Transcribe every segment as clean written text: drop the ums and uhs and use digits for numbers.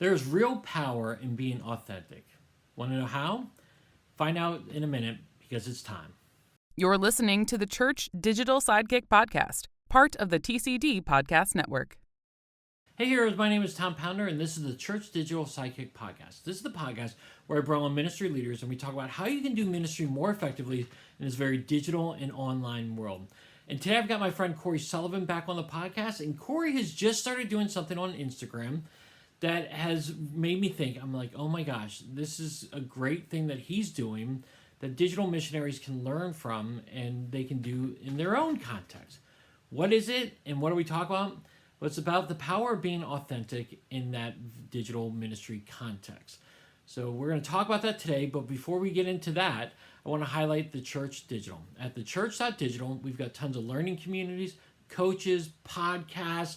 There's real power in being authentic. Want to know how? Find out in a minute because it's time. You're listening to the Church Digital Sidekick Podcast, part of the TCD Podcast Network. Hey heroes, my name is Tom Pounder, and this is the Church Digital Sidekick Podcast. This is the podcast where I bring on ministry leaders and we talk about how you can do ministry more effectively in this very digital and online world. And today I've got my friend Cory Sullivan back on the podcast, and Cory has just started doing something on Instagram that has made me think, I'm like, oh my gosh, this is a great thing that he's doing that digital missionaries can learn from and they can do in their own context. What is it and what do we talk about? Well, it's about the power of being authentic in that digital ministry context. So we're going to talk about that today, but before we get into that, I want to highlight the Church Digital. At thechurch.digital, we've got tons of learning communities, coaches, podcasts,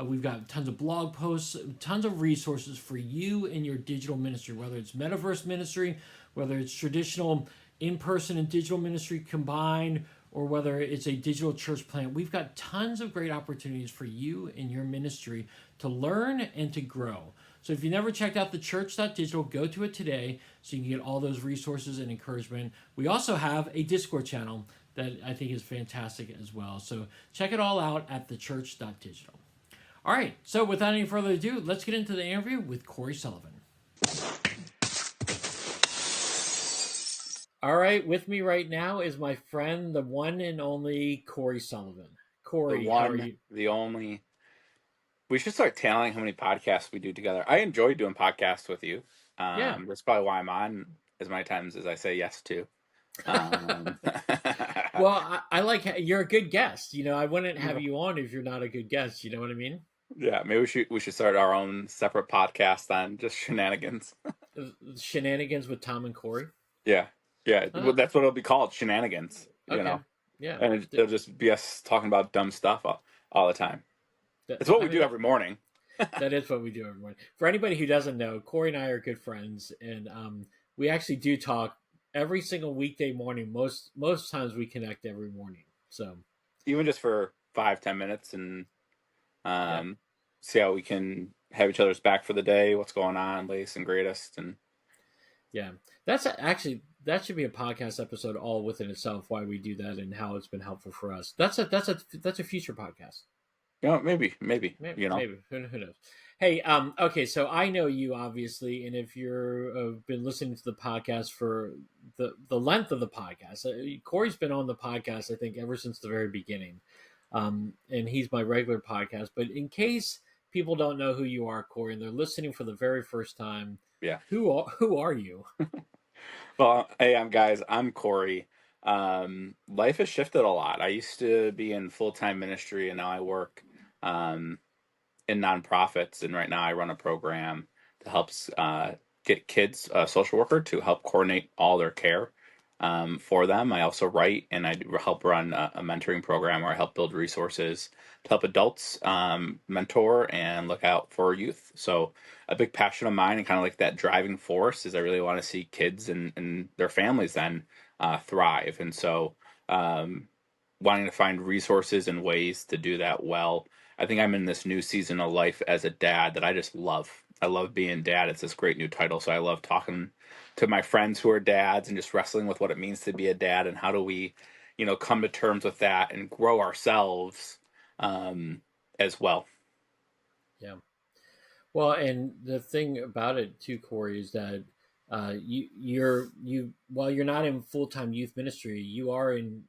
we've got tons of blog posts, tons of resources for you in your digital ministry, whether it's metaverse ministry, whether it's traditional in-person and digital ministry combined, or whether it's a digital church plant. We've got tons of great opportunities for you in your ministry to learn and to grow. So if you never checked out thechurch.digital, go to it today so you can get all those resources and encouragement. We also have a Discord channel that I think is fantastic as well. So check it all out at thechurch.digital. All right, so without any further ado, let's get into the interview with Cory Sullivan. All right, with me right now is my friend, the one and only Cory Sullivan. Cory, The how are one, you? the only. We should start tallying how many podcasts we do together. I enjoy doing podcasts with you. Yeah. That's probably why I'm on as many times as I say yes to. Well, I like you're a good guest. You know, I wouldn't have you on if you're not a good guest. You know what I mean? Yeah, maybe we should start our own separate podcast on just shenanigans. Shenanigans with Tom and Cory. Yeah. Well, that's what it'll be called, shenanigans. You Okay. know, Yeah, and it'll just be us talking about dumb stuff all the time. It's what we do every morning. That is what we do every morning. For anybody who doesn't know, Cory and I are good friends, and we actually do talk every single weekday morning. Most times we connect every morning. So even just for 5-10 minutes and see how we can have each other's back for the day, what's going on, latest and greatest. And yeah, that should be a podcast episode all within itself, why we do that and how it's been helpful for us. That's a future podcast. Maybe. You know, maybe. Who knows? Hey, okay, so I know you obviously, and if you're been listening to the podcast for the length of the podcast, Cory's been on the podcast I think ever since the very beginning, and he's my regular podcast. But in case people don't know who you are, Cory, and they're listening for the very first time, who are you? Well, hey, I'm Cory. Life has shifted a lot. I used to be in full-time ministry, and now I work in nonprofits. And right now I run a program that helps get kids a social worker to help coordinate all their care for them. I also write, and I help run a mentoring program where I help build resources to help adults mentor and look out for youth. So a big passion of mine and kind of like that driving force is I really want to see kids and their families then thrive. And so wanting to find resources and ways to do that well. I think I'm in this new season of life as a dad that I just love. I love being dad. It's this great new title. So I love talking to my friends who are dads and just wrestling with what it means to be a dad and how do we, come to terms with that and grow ourselves as well. Yeah. Well, and the thing about it too, Cory, is that while you're not in full-time youth ministry, you are in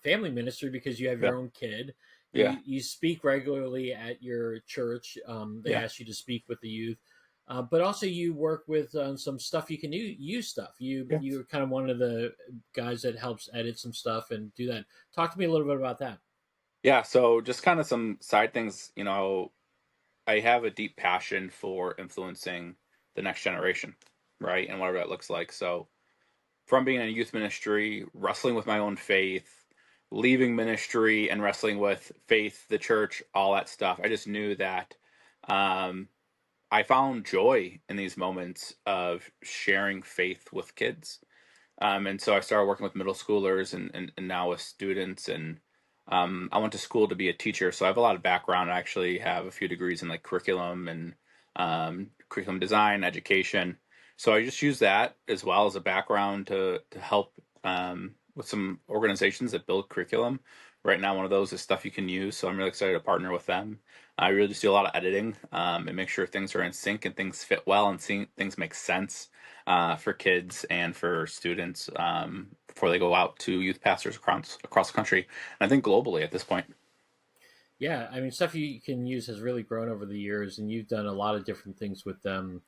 family ministry because you have your own kid. You speak regularly at your church. They ask you to speak with the youth, but also you work with some stuff you can use stuff. You're kind of one of the guys that helps edit some stuff and do that. Talk to me a little bit about that. Yeah, so just kind of some side things. I have a deep passion for influencing the next generation, right, and whatever that looks like. So from being in a youth ministry, wrestling with my own faith, leaving ministry and wrestling with faith, the church, all that stuff, I just knew that I found joy in these moments of sharing faith with kids. And so I started working with middle schoolers and now with students. And I went to school to be a teacher. So I have a lot of background. I actually have a few degrees in like curriculum and curriculum design, education. So I just use that as well as a background to help with some organizations that build curriculum. Right now, one of those is Stuff You Can Use, so I'm really excited to partner with them. I really just do a lot of editing and make sure things are in sync and things fit well and things make sense for kids and for students before they go out to youth pastors across the country, and I think globally at this point. Yeah, I mean, Stuff You Can Use has really grown over the years, and you've done a lot of different things with them.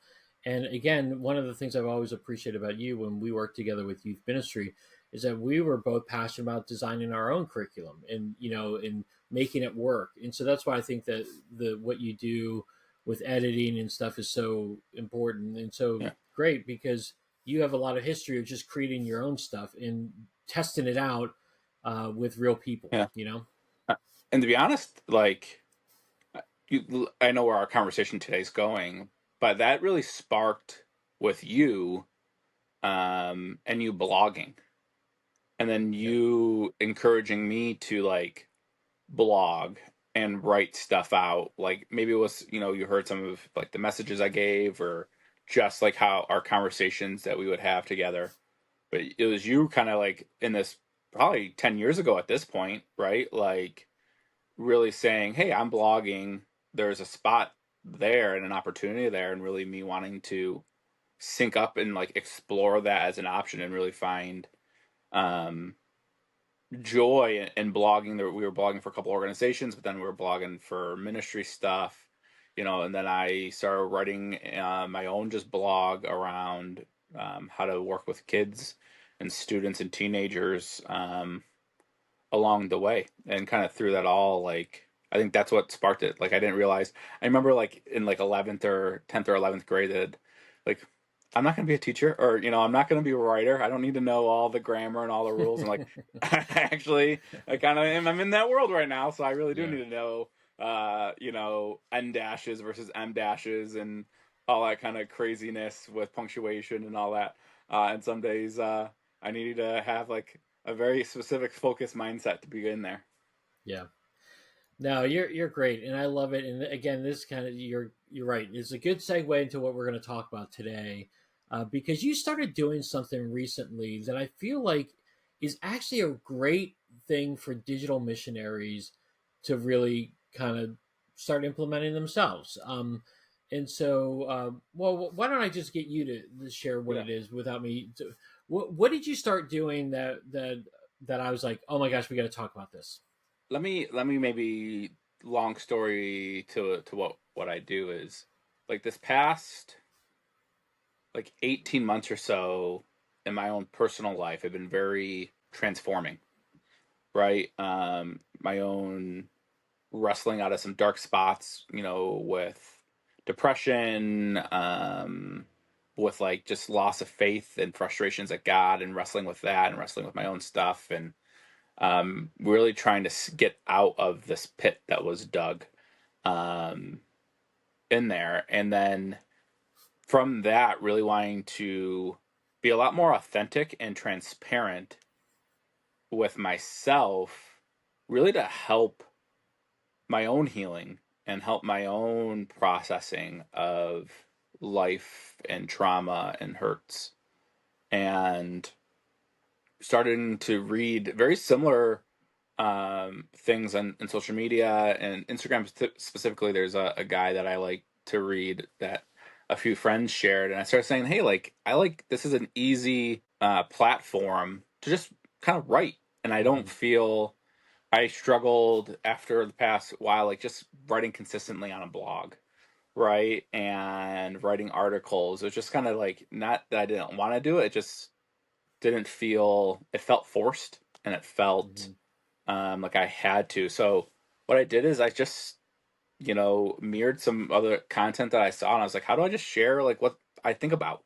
And again, one of the things I've always appreciated about you when we worked together with youth ministry is that we were both passionate about designing our own curriculum and and making it work. And so that's why I think that the what you do with editing and stuff is so important and so Yeah, great because you have a lot of history of just creating your own stuff and testing it out with real people. yeah. Uh, And to be honest, like I know where our conversation today is going, but that really sparked with you and you blogging, and then Yeah. you encouraging me to like blog and write stuff out. Like maybe it was, you heard some of like the messages I gave or just like how our conversations that we would have together. But it was you kind of like in this probably 10 years ago at this point, right? Like really saying, "Hey, I'm blogging. There's a spot there and an opportunity there," and really me wanting to sync up and like explore that as an option and really find um joy in blogging. That we were blogging for a couple organizations, but then we were blogging for ministry stuff, and then I started writing my own just blog around how to work with kids and students and teenagers along the way, and kind of through that all, like I think that's what sparked it. Like I didn't realize. I remember like in like 11th or 10th or 11th grade that like I'm not going to be a teacher, or I'm not going to be a writer. I don't need to know all the grammar and all the rules. And like actually I kind of am. I'm in that world right now, so I really do Yeah. need to know N dashes versus M dashes and all that kind of craziness with punctuation and all that. And some days I needed to have like a very specific focused mindset to begin there. Yeah. No, you're great, and I love it. And again, this kind of you're right. It's a good segue into what we're going to talk about today, because you started doing something recently that I feel like is actually a great thing for digital missionaries to really kind of start implementing themselves. And so, well, why don't I just get you to share what Yeah. it is without me? What did you start doing that I was like, oh my gosh, we got to talk about this. Let me maybe long story to what I do is like this past like 18 months or so in my own personal life have been very transforming, right? My own wrestling out of some dark spots, with depression, with like just loss of faith and frustrations at God, and wrestling with that and wrestling with my own stuff, and really trying to get out of this pit that was dug um, in there. And then from that, really wanting to be a lot more authentic and transparent with myself, really to help my own healing and help my own processing of life and trauma and hurts. And starting to read very similar things on social media and Instagram specifically. There's a guy that I like to read that a few friends shared, and I started saying, "Hey, like I like this is an easy platform to just kind of write," and I don't Mhm. feel I struggled after the past while, like just writing consistently on a blog, right, and writing articles. It was just kind of like not that I didn't want to do it; it just didn't feel. It felt forced, and it felt Mhm. like I had to. So what I did is I just, mirrored some other content that I saw, and I was like, how do I just share like what I think about,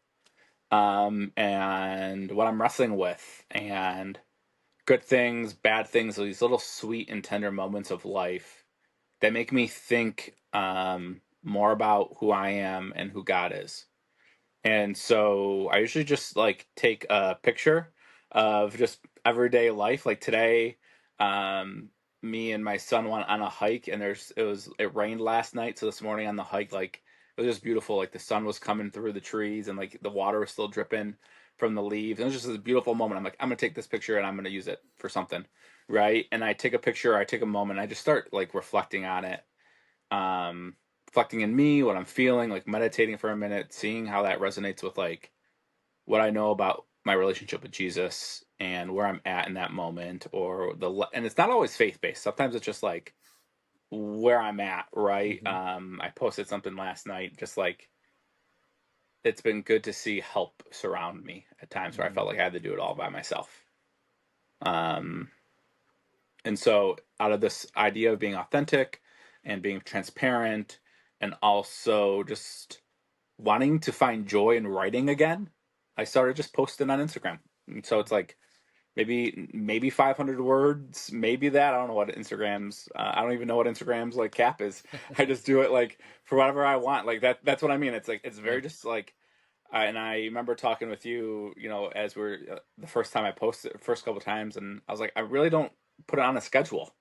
and what I'm wrestling with, and good things, bad things, these little sweet and tender moments of life that make me think more about who I am and who God is. And so I usually just like take a picture of just everyday life. Like today, um, me and my son went on a hike, and it rained last night. So this morning on the hike, like It was just beautiful. Like the sun was coming through the trees and like the water was still dripping from the leaves. It was just a beautiful moment. I'm like, I'm gonna take this picture and I'm gonna use it for something, right? And I take a picture, I take a moment, I just start like reflecting on it, um, reflecting in me, what I'm feeling, like meditating for a minute, seeing how that resonates with like what I know about my relationship with Jesus and where I'm at in that moment, or and it's not always faith based. Sometimes it's just like where I'm at, right? Hmm. I posted something last night, just like it's been good to see help surround me at times where I felt Hmm. like I had to do it all by myself. Um, and so, out of this idea of being authentic and being transparent, and also just wanting to find joy in writing again, I started just posting on Instagram. And so it's like maybe 500 words, maybe that. I don't know what Instagram's. I don't even know what Instagram's like cap is. I just do it like for whatever I want. Like that. That's what I mean. It's like it's Yeah. very just like. And I remember talking with you, as we're the first time I posted, first couple times, and I was like, I really don't put it on a schedule.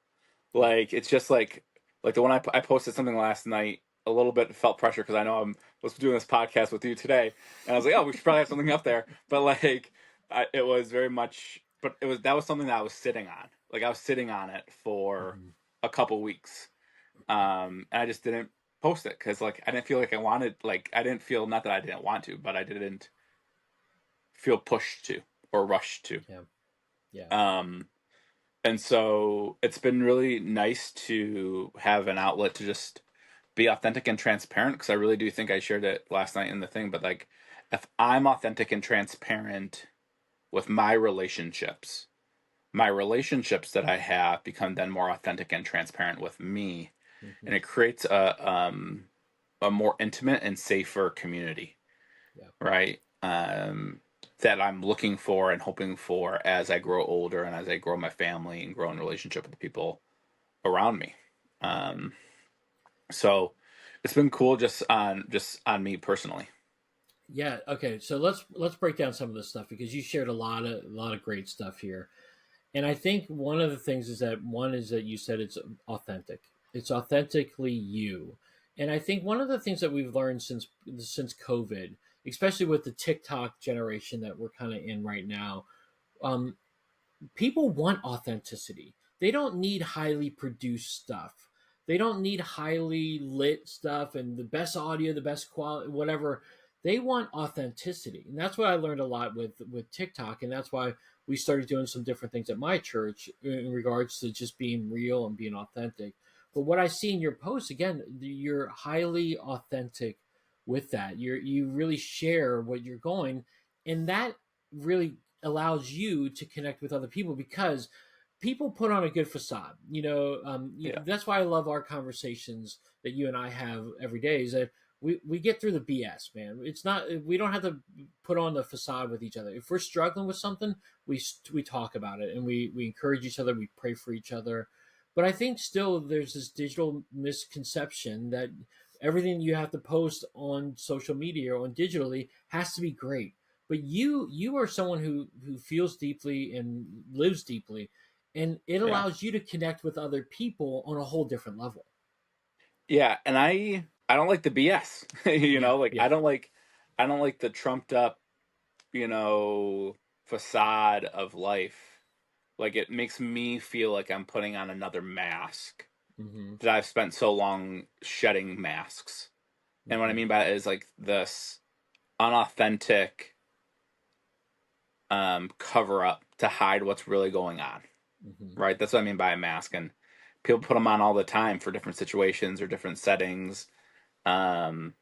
Yeah. Like it's just like the one I posted something last night. A little bit felt pressure because I know was doing this podcast with you today, and I was like, oh, we should probably have something up there. But like, it was very much, but that was something that I was sitting on. Like I was sitting on it for Hmm. a couple weeks, and I just didn't post it because like I didn't feel like I wanted. Like I didn't feel, not that I didn't want to, but I didn't feel pushed to or rushed to. Yeah. Yeah. Um, and so it's been really nice to have an outlet to just be authentic and transparent, because I really do think I shared it last night in the thing, but like if I'm authentic and transparent with my relationships that I have become then more authentic and transparent with me, Hmm. and it creates a more intimate and safer community, Yeah. right? That I'm looking for and hoping for as I grow older and as I grow my family and grow in relationship with the people around me. Yeah. Um, so it's been cool just on me personally. Yeah. Okay. So let's break down some of this stuff because you shared a lot of great stuff here. And I think one of the things is that one is that you said it's authentic. It's authentically you. And I think one of the things that we've learned since COVID, especially with the TikTok generation that we're kind of in right now, um, people want authenticity. They don't need highly produced stuff. They don't need highly lit stuff and the best audio, the best quality, whatever. They want authenticity, and that's what I learned a lot with TikTok, and that's why we started doing some different things at my church in regards to just being real and being authentic. But what I see in your posts, again, you're highly authentic with that. You really share what you're going, and that really allows you to connect with other people because people put on a good facade. Yeah, That's why I love our conversations that you and I have every day. Is that we get through the BS, man. It's not we don't have to put on the facade with each other. If we're struggling with something, we talk about it and we encourage each other. We pray for each other. But I think still there's this digital misconception that everything you have to post on social media or on digitally has to be great, but you are someone who feels deeply and lives deeply, and it yeah, allows you to connect with other people on a whole different level. yeah. And I don't like the BS. Yeah. Like Yeah. I don't like the trumped up, you know, facade of life. Like it makes me feel like I'm putting on another mask Hmm. that I've spent so long shedding masks. And what I Hmm. mean by that is like this unauthentic cover up to hide what's really going on. Hmm. Right? That's what I mean by a mask. And people put them on all the time for different situations or different settings. Um,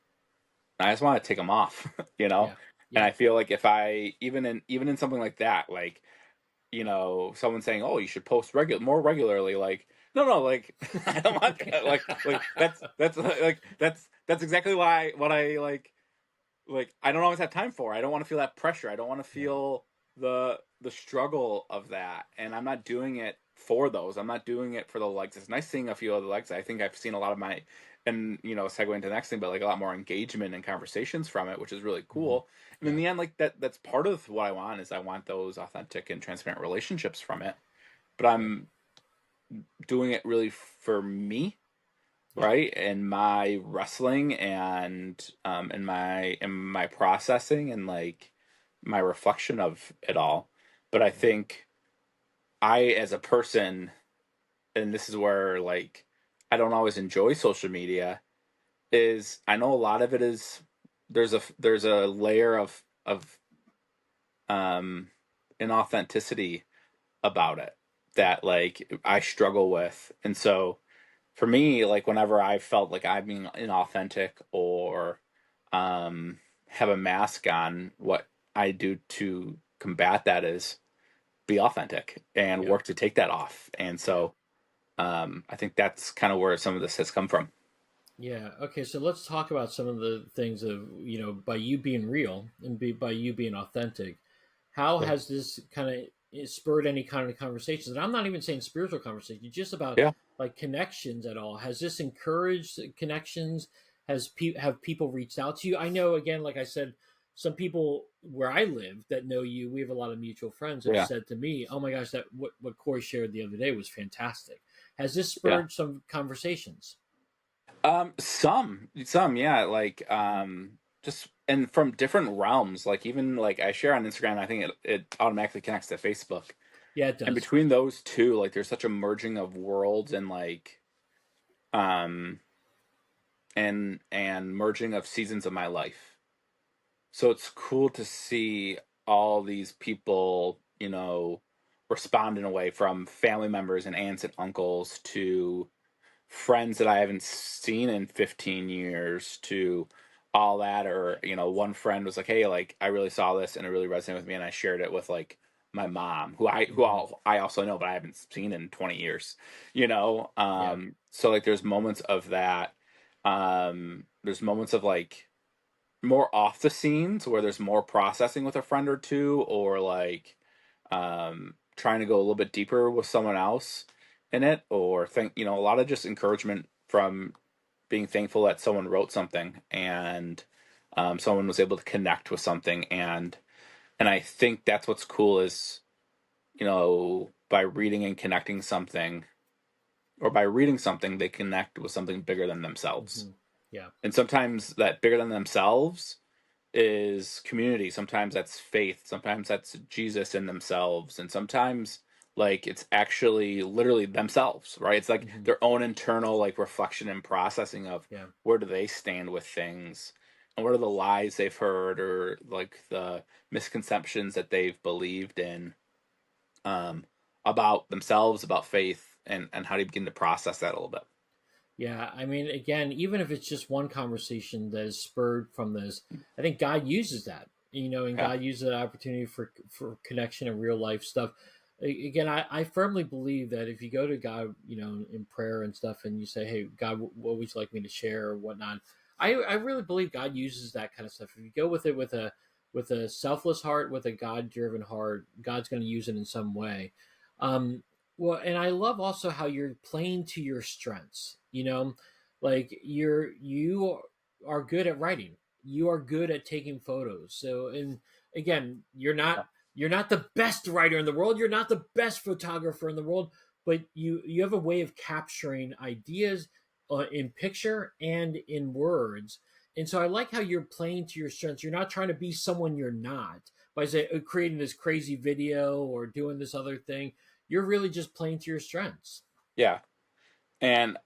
I just want to take them off, you know. Yeah. And Yeah. I feel like if I even in something like that, like someone saying, "Oh, you should post more regularly," like, no, like I don't want that. Like that's exactly why what I like I don't always have time for. I don't want to feel that pressure. I don't want to Yeah. feel the struggle of that. And I'm not doing it for those. I'm not doing it for the likes. It's nice seeing a few other likes. I think I've seen a lot of my and segue into the next thing, but like a lot more engagement and conversations from it, which is really Hmm. cool. And in Yeah. the end, like that's part of what I want is I want those authentic and transparent relationships from it. But Yeah. I'm doing it really for me right? In my wrestling and in my processing and like my reflection of it all. But I think I as a person, and this is where like I don't always enjoy social media, is I know a lot of it is there's a layer of um inauthenticity about it that like I struggle with. And so for me, like whenever I felt like I'm being inauthentic or um have a mask on, what I do to combat that is be authentic and Yeah. work to take that off. And Yeah. so I think that's kind of where some of this has come from. Yeah. Okay. So let's talk about some of the things of, by you being real and by you being authentic. How Yeah. has this kind of spurred any kind of conversations? And I'm not even saying spiritual conversations, just about Yeah. like connections at all. Has this encouraged connections? Have people reached out to you? I know, again, like I said, some people where I live that know you, we have a lot of mutual friends, have Yeah. said to me, "Oh my gosh, that what Corey shared the other day was fantastic." Has this Yeah. spurred some conversations? Some, yeah, like, just and from different realms, like even like I share on Instagram, I think it automatically connects to Facebook. Yeah, it And does. between those two, like there's such a merging of worlds and like, um, and merging of seasons of my life. So it's cool to see all these people, respond in a way from family members and aunts and uncles to friends that I haven't seen in 15 years to all that. Or, one friend was like, "Hey, like I really saw this and it really resonated with me," and I shared it with like my mom, who I who Hmm. all, I also know, but I haven't seen in 20 years. Yeah. So like there's moments of that. There's moments of like more off the scenes where there's more processing with a friend or two, or like trying to go a little bit deeper with someone else in it, or think, a lot of just encouragement from being thankful that someone wrote something and someone was able to connect with something. And I think that's what's cool is, by reading and connecting something, or by reading something, they connect with something bigger than themselves. Hmm. Yeah. And sometimes that bigger than themselves is community. Sometimes that's faith. Sometimes that's Jesus in themselves. And sometimes like it's actually literally themselves, right? It's like Hmm. their own internal like reflection and processing of Yeah. where do they stand with things, and what are the lies they've heard, or like the misconceptions that they've believed in, um, about themselves, about faith, and how do you begin to process that a little bit. Yeah. I mean, again, even if it's just one conversation that is spurred from this, I think God uses that, and Yeah. God uses that opportunity for connection and real life stuff. Again, I firmly believe that if you go to God, in prayer and stuff, and you say, "Hey, God, what would you like me to share or whatnot?" I really believe God uses that kind of stuff. If you go with it with a selfless heart, with a God driven heart, God's going to use it in some way. Um, well, and I love also how you're playing to your strengths. Like you are good at writing. You are good at taking photos. So, and again, you're not the best writer in the world. You're not the best photographer in the world, but you have a way of capturing ideas in picture and in words. And so I like how you're playing to your strengths. You're not trying to be someone you're not by creating this crazy video or doing this other thing. You're really just playing to your strengths. Yeah. And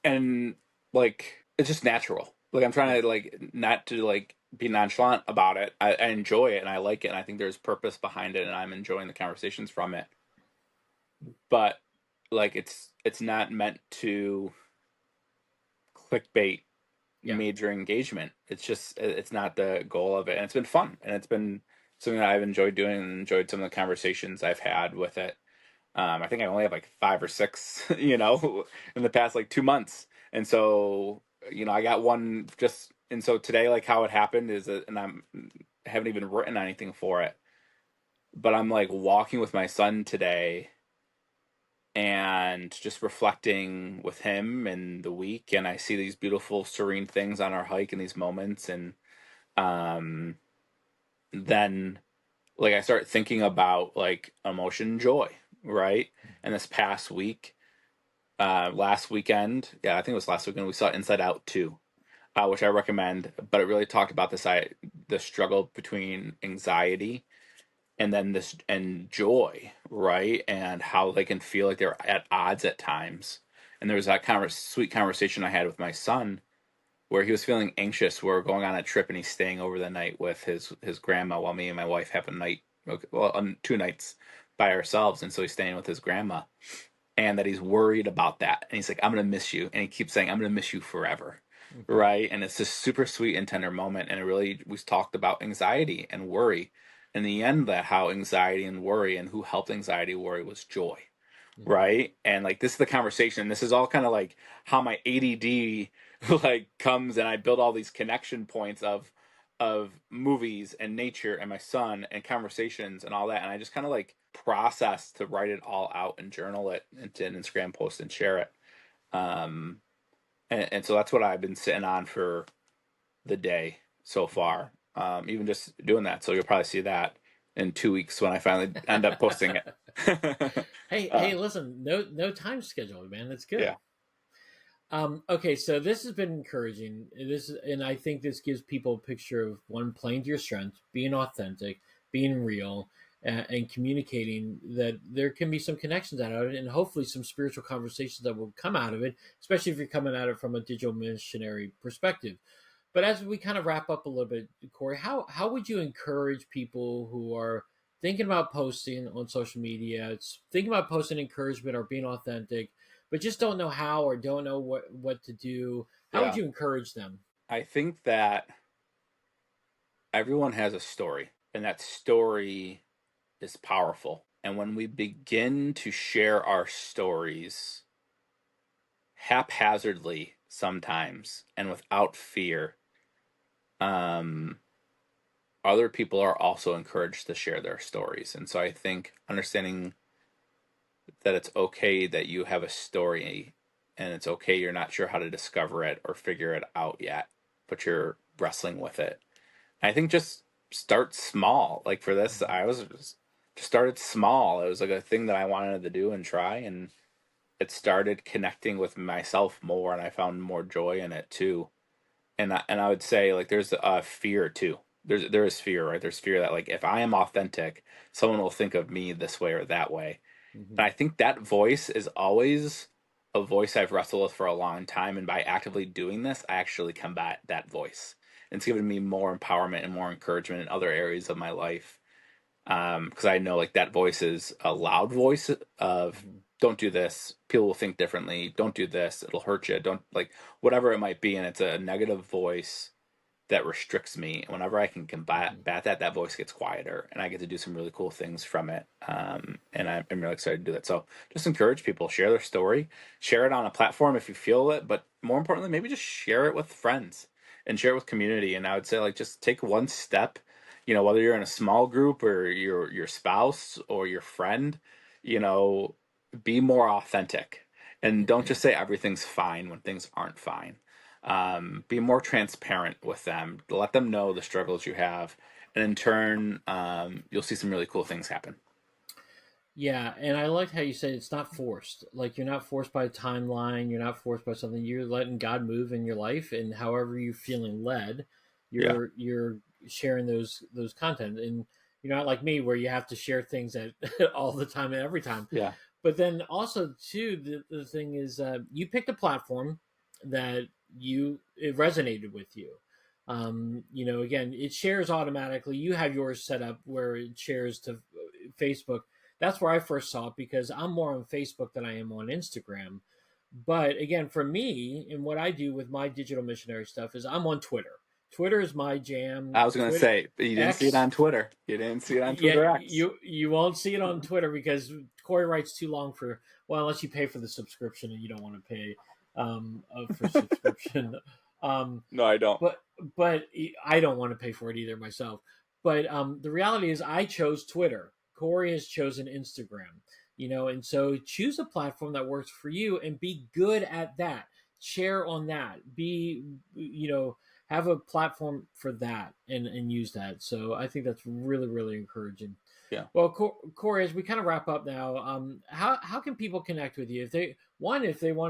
and like it's just natural. Like I'm Yeah. trying to like not to like be nonchalant about it. I enjoy it and I like it, and I think there's purpose behind it, and I'm enjoying the conversations from it. But like it's not meant to clickbait Yeah. major engagement. It's just it's not the goal of it, and it's been fun, and it's been something that I've enjoyed doing, and enjoyed some of the conversations I've had with it. I think I only have like 5 or 6, in the past like 2 months. And so, I got one just, and so today, like how it happened is that, and haven't even written anything for it, but I'm like walking with my son today and just reflecting with him and the week. And I see these beautiful, serene things on our hike in these moments. And, um, then like I start thinking about like emotion, joy, right? And this past week, last weekend. Yeah, I think it was last weekend. We saw Inside Out 2, which I recommend. But it really talked about the struggle between anxiety and then this and joy, right? And how they can feel like they're at odds at times. And there was that sweet conversation I had with my son where he was feeling anxious. We're going on a trip and he's staying over the night with his grandma while me and my wife have a night, well, 2 nights by ourselves. And so he's staying with his grandma, and that he's worried about that. And he's like, I'm going to miss you. And he keeps saying, I'm going to miss you forever. Right. And it's this super sweet and tender moment. And it really, we talked about anxiety and worry. In the end, that how anxiety and worry, and who helped anxiety worry was joy. Right. And like, this is the conversation. This is all kind of like how my ADD like comes, and I build all these connection points of movies and nature and my son and conversations and all that. And I just kind of like process to write it all out and journal it into an Instagram post and share it. Um, and so that's what I've been sitting on for the day so far. Even just doing that. So you'll probably see that in 2 weeks when I finally end up posting it. Hey, listen, no time schedule, man. That's good. Yeah. Okay, so this has been encouraging. And I think this gives people a picture of one, playing to your strengths, being authentic, being real, and communicating that there can be some connections out of it, and hopefully some spiritual conversations that will come out of it, especially if you're coming at it from a digital missionary perspective. But as we kind of wrap up a little bit, Cory, how would you encourage people who are thinking about posting on social media, thinking about posting encouragement or being authentic, but just don't know how or don't know what to do? How would Yeah. you encourage them? I think that everyone has a story, and that story is powerful. And when we begin to share our stories haphazardly sometimes and without fear, other people are also encouraged to share their stories. And so I think understanding that it's okay that you have a story, and it's okay you're not sure how to discover it or figure it out yet, but you're wrestling with it. I think just start small. Like for this, I was just started small. It was like a thing that I wanted to do and try, and it started connecting with myself more, and I found more joy in it too. And I would say like there's fear too. There is fear, right? There's fear that like if I am authentic, someone will think of me this way or that way. Mm-hmm. And I think that voice is always a voice I've wrestled with for a long time. And by actively doing this, I actually combat that voice. And it's given me more empowerment and more encouragement in other areas of my life. Because I know like that voice is a loud voice of don't do this. People will think differently. Don't do this. It'll hurt you. Don't like whatever it might be. And it's a negative voice that restricts me. And whenever I can combat that voice gets quieter, and I get to do some really cool things from it. And I'm really excited to do that. So just encourage people, share their story, share it on a platform if you feel it, but more importantly, maybe just share it with friends and share it with community. And I would say like just take one step, whether you're in a small group or your spouse or your friend, you know, be more authentic, and don't just say everything's fine when things aren't fine. Be more transparent with them, let them know the struggles you have, and in turn, you'll see some really cool things happen. Yeah, and I liked how you said it's not forced. Like you're not forced by a timeline, you're not forced by something. You're letting God move in your life, and however you're feeling led, Yeah, you're sharing those content. And you're not like me where you have to share things at all the time and every time. yeah, But then also too, the thing is, you picked a platform that it resonated with you. Again, it shares automatically. You have yours set up where it shares to Facebook. That's where I first saw it because I'm more on Facebook than I am on Instagram. But again, for me and what I do with my digital missionary stuff is I'm on Twitter. Twitter is my jam. I was gonna Twitter, say, but you didn't see it X, on Twitter. You didn't see it on yeah, Twitter X. you won't see it on Twitter because Cory writes too long for, well, unless you pay for the subscription and you don't want to pay for subscription. No, I don't. but but I don't want to pay for it either myself. But the reality is, I chose Twitter. Cory has chosen Instagram. And so choose a platform that works for you and be good at that. Share on that. Be have a platform for that and use that. So I think that's really, really encouraging. Yeah. Well, Cory, as we kind of wrap up now, how can people connect with you if they want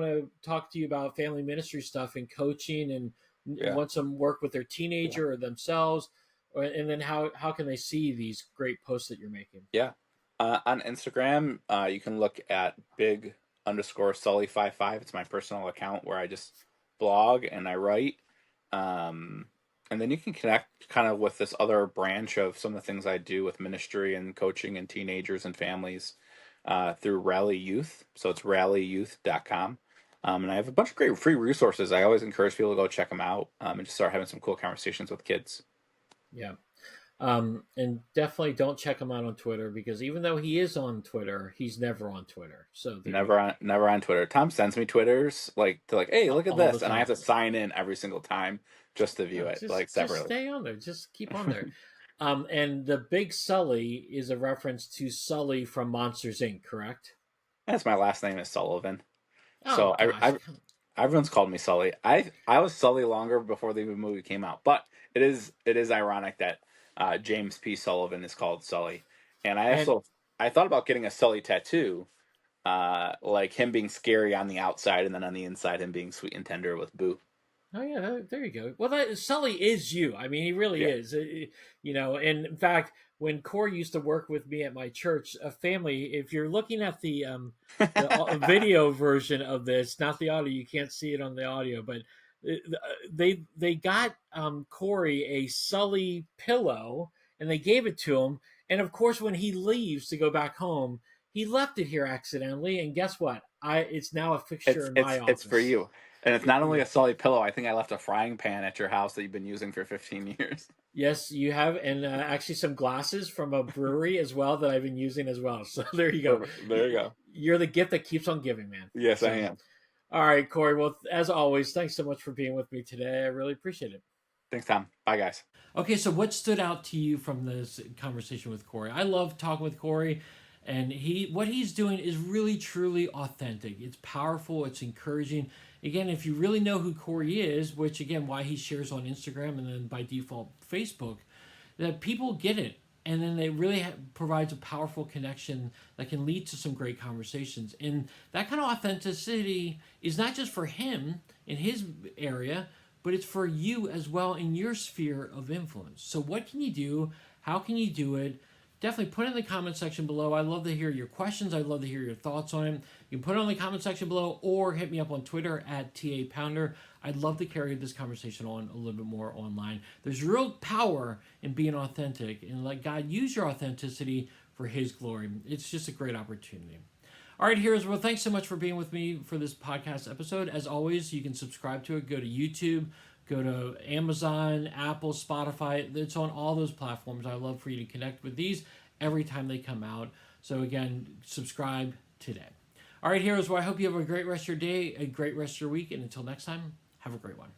to talk to you about family ministry stuff and coaching and Yeah. want some work with their Yeah. teenager or themselves, and then how can they see these great posts that you're making? Yeah. On Instagram, you can look at big_Sully55. It's my personal account where I just blog and I write. Um, and then you can connect kind of with this other branch of some of the things I do with ministry and coaching and teenagers and families through Rally Youth. So it's rallyyouth.com. And I have a bunch of great free resources. I always encourage people to go check them out and just start having some cool conversations with kids. Yeah. And definitely don't check him out on Twitter, because even though he is on Twitter, he's never on Twitter. So there you go. Never on Twitter. Tom sends me Twitters hey, look at All the this, and I have time. to sign in every single time just to view No, it, like just separately. stay on there. Just keep on there. And the Big Sully is a reference to Sully from Monsters Inc. Correct? That's my last name is Sullivan, Oh so gosh. everyone's called me Sully. I was Sully longer before the movie came out, but it is ironic that James P. Sullivan is called Sully, and And I thought about getting a Sully tattoo, like him being scary on the outside, and then on the inside him being sweet and tender with Boo. oh yeah, there you go. Well, Sully is you. I mean, he really Yeah. is. And in fact, when Cory used to work with me at my church, a family. If you're looking at the video version of this, not the audio, you can't see it on the audio, but they got Cory a Sully pillow and they gave it to him. And of course, when he leaves to go back home, he left it here accidentally. And guess what? It's now a fixture in my It's for office. you. And it's not only Yeah. a Sully pillow. I think I left a frying pan at your house that you've been using for 15 years. Yes, you have, and actually some glasses from a brewery as well that I've been using as well. So there you go. Perfect. There you go. You're the gift that keeps on giving, man. Yes, I So, am. all right, Cory. Well, as always, thanks so much for being with me today. I really appreciate it. Thanks, Tom. Bye, guys. Okay, so what stood out to you from this conversation with Cory? I love talking with Cory, and what he's doing is really truly authentic. It's powerful. It's encouraging. Again, if you really know who Cory is, which again, why he shares on Instagram and then by default Facebook, that people get it, and then it really provides a powerful connection that can lead to some great conversations. And that kind of authenticity is not just for him in his area, but it's for you as well in your sphere of influence. So what can you do? How can you do it? Definitely put it in the comment section below. I'd love to hear your questions. I'd love to hear your thoughts on it. You can put it in the comment section below or hit me up on Twitter at @TA Pounder. I'd love to carry this conversation on a little bit more online. There's real power in being authentic, and let God use your authenticity for his glory. It's just a great opportunity. All right, heroes. Well, thanks so much for being with me for this podcast episode. As always, you can subscribe to it. Go to YouTube, go to Amazon, Apple, Spotify. It's on all those platforms. I love for you to connect with these every time they come out. So again, subscribe today. All right, heroes. Well, I hope you have a great rest of your day, a great rest of your week, and until next time, have a great one.